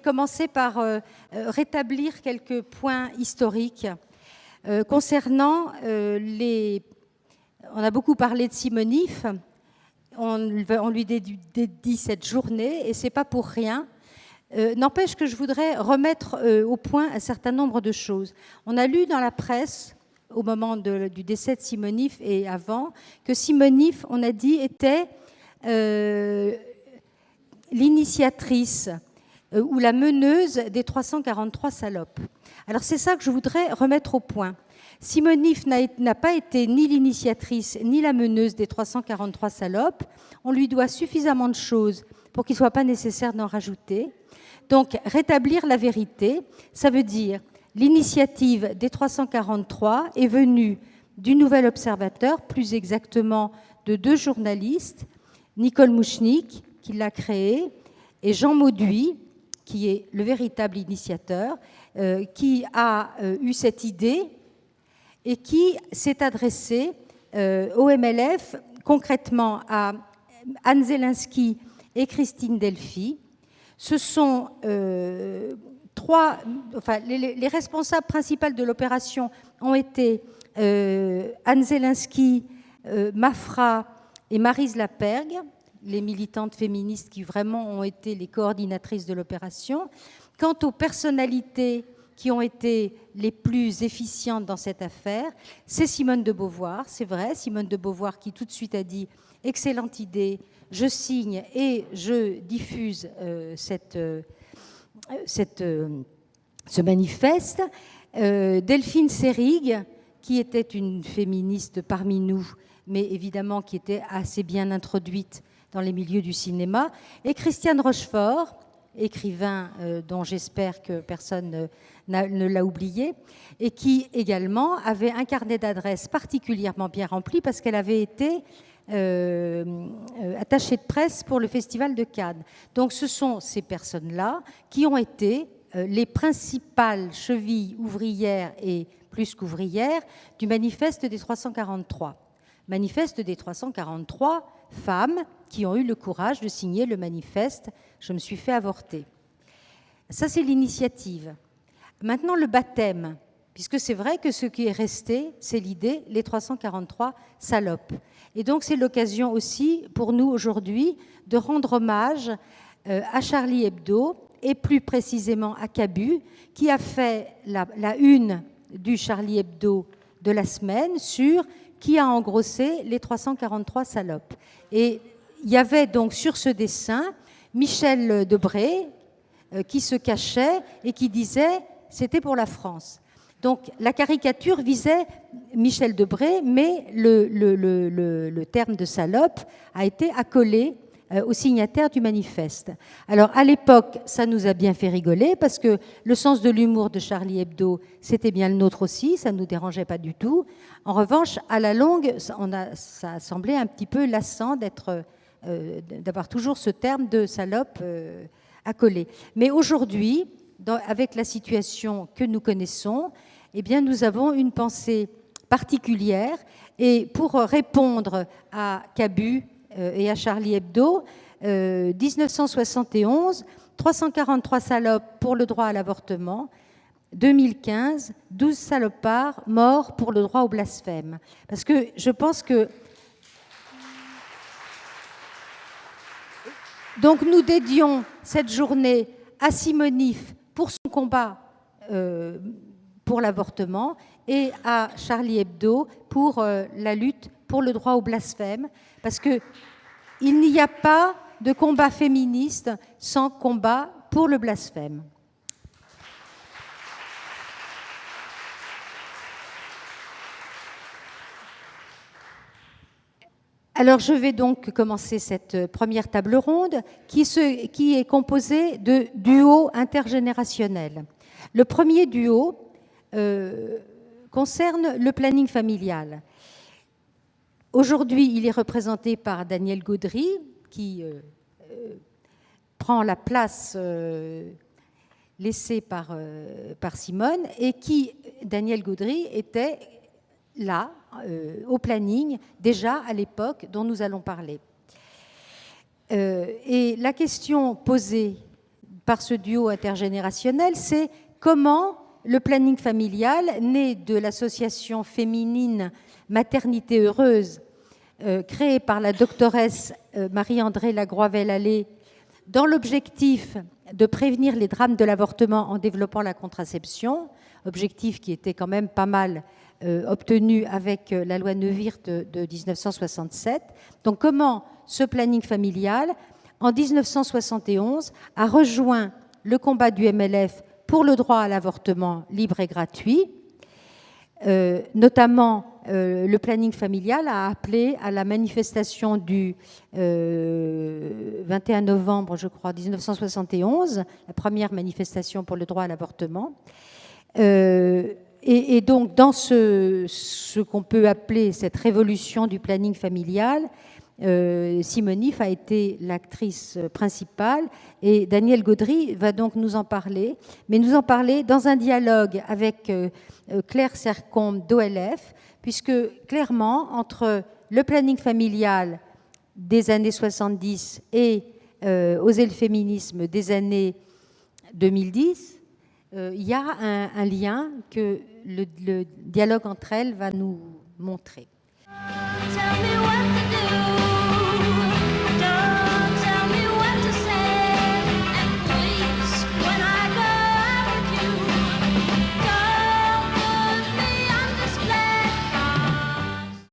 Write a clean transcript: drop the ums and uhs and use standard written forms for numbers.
commencer par rétablir quelques points historiques concernant les... On a beaucoup parlé de Simonif, on lui dédie cette journée, et ce n'est pas pour rien. N'empêche que je voudrais remettre au point un certain nombre de choses. On a lu dans la presse, au moment du décès de Simonif et avant, que Simonif, on a dit, était l'initiatrice ou la meneuse des 343 salopes. Alors c'est ça que je voudrais remettre au point. Simonif n'a pas été ni l'initiatrice ni la meneuse des 343 salopes. On lui doit suffisamment de choses pour qu'il ne soit pas nécessaire d'en rajouter. Donc rétablir la vérité, ça veut dire l'initiative des 343 est venue du Nouvel Observateur, plus exactement de 2 journalistes, Nicole Mouchnik, qui l'a créé, et Jean Mauduit, qui est le véritable initiateur, qui a eu cette idée et qui s'est adressé au MLF, concrètement à Anne Zelensky et Christine Delphi. Ce sont les responsables principales de l'opération ont été Anne Zelensky, Mafra et Maryse Lapergue, les militantes féministes qui vraiment ont été les coordinatrices de l'opération. Quant aux personnalités qui ont été les plus efficientes dans cette affaire, c'est Simone de Beauvoir, c'est vrai, Simone de Beauvoir qui tout de suite a dit « excellente idée, je signe et je diffuse ce manifeste ». Delphine Seyrig, qui était une féministe parmi nous, mais évidemment qui était assez bien introduite dans les milieux du cinéma, et Christiane Rochefort, écrivain dont j'espère que personne ne l'a oublié, et qui également avait un carnet d'adresses particulièrement bien rempli parce qu'elle avait été attachée de presse pour le Festival de Cannes. Donc ce sont ces personnes-là qui ont été les principales chevilles ouvrières et plus qu'ouvrières du manifeste des 343. Manifeste des 343 femmes qui ont eu le courage de signer le manifeste « Je me suis fait avorter ». Ça, c'est l'initiative. Maintenant, le baptême, puisque c'est vrai que ce qui est resté, c'est l'idée, les 343 salopes. Et donc, c'est l'occasion aussi, pour nous aujourd'hui, de rendre hommage à Charlie Hebdo, et plus précisément à Cabu, qui a fait la une du Charlie Hebdo de la semaine sur qui a engrossé les 343 salopes. Et il y avait donc sur ce dessin Michel Debré qui se cachait et qui disait « c'était pour la France ». Donc la caricature visait Michel Debré, mais le terme de salope a été accolé aux signataires du manifeste. Alors à l'époque, ça nous a bien fait rigoler parce que le sens de l'humour de Charlie Hebdo, c'était bien le nôtre aussi, ça ne nous dérangeait pas du tout. En revanche, à la longue, ça a semblé un petit peu lassant d'avoir toujours ce terme de salope accolé. Mais aujourd'hui, avec la situation que nous connaissons, eh bien, nous avons une pensée particulière. Et pour répondre à Cabu et à Charlie Hebdo, 1971, 343 salopes pour le droit à l'avortement. 2015, 12 salopards morts pour le droit au blasphème. Parce que je pense que... Donc nous dédions cette journée à Simonif pour son combat pour l'avortement et à Charlie Hebdo pour la lutte pour le droit au blasphème. Parce qu'il n'y a pas de combat féministe sans combat pour le blasphème. Alors, je vais donc commencer cette première table ronde qui est composée de duos intergénérationnels. Le premier duo concerne le planning familial. Aujourd'hui, il est représenté par Daniel Gaudry, qui prend la place laissée par Simone, et qui, Daniel Gaudry, était là, au planning, déjà à l'époque dont nous allons parler. Et la question posée par ce duo intergénérationnel, c'est comment le planning familial, né de l'association féminine Maternité Heureuse, créée par la doctoresse Marie-Andrée Lagroix-Vellallé, dans l'objectif de prévenir les drames de l'avortement en développant la contraception, objectif qui était quand même pas mal obtenu avec la loi Neuwirth de 1967. Donc comment ce planning familial, en 1971, a rejoint le combat du MLF pour le droit à l'avortement libre et gratuit. Notamment, le planning familial a appelé à la manifestation du 21 novembre, je crois, 1971, la première manifestation pour le droit à l'avortement. Et donc, dans ce qu'on peut appeler cette révolution du planning familial, Simone If a été l'actrice principale et Daniel Gaudry va donc nous en parler, mais nous en parler dans un dialogue avec Claire Sercombe d'OLF, puisque clairement, entre le planning familial des années 70 et Oser le féminisme des années 2010, il y a un lien que le dialogue entre elles va nous montrer. Tell me what to do.